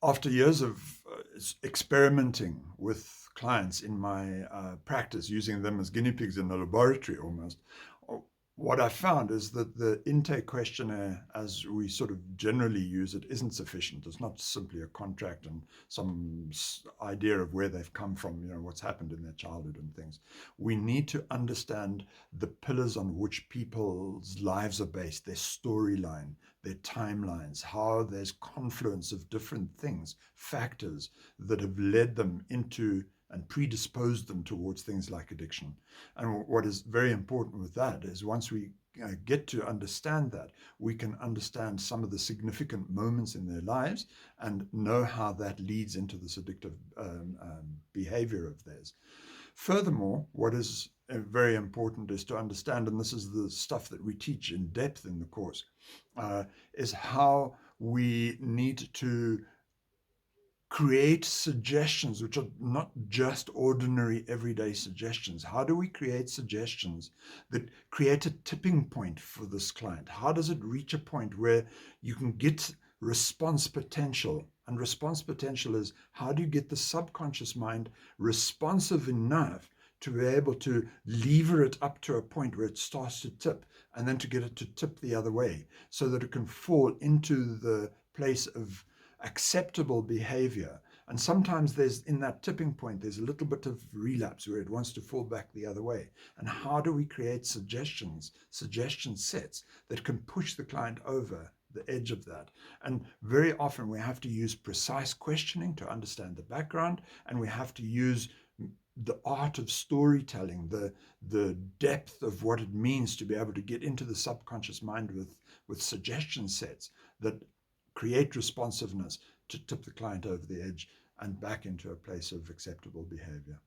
After years of experimenting with clients in my practice, using them as guinea pigs in a laboratory almost, what I found is that the intake questionnaire, as we sort of generally use it, isn't sufficient. It's not simply a contract and some idea of where they've come from, what's happened in their childhood and things. We need to understand the pillars on which people's lives are based, their storyline, their timelines, how there's confluence of different things, factors that have led them into and predisposed them towards things like addiction. And what is very important with that is once we get to understand that, we can understand some of the significant moments in their lives and know how that leads into this addictive behavior of theirs. Furthermore, what is very important is to understand, and this is the stuff that we teach in depth in the course, is how we need to create suggestions which are not just ordinary everyday suggestions. How do we create suggestions that create a tipping point for this client? How does it reach a point where you can get response potential? And response potential is, how do you get the subconscious mind responsive enough to be able to lever it up to a point where it starts to tip, and then to get it to tip the other way so that it can fall into the place of acceptable behavior. And sometimes there's, in that tipping point, there's a little bit of relapse where it wants to fall back the other way. And how do we create suggestion sets that can push the client over the edge of that? And very often we have to use precise questioning to understand the background, and we have to use the art of storytelling, the depth of what it means to be able to get into the subconscious mind with suggestion sets that create responsiveness to tip the client over the edge and back into a place of acceptable behavior.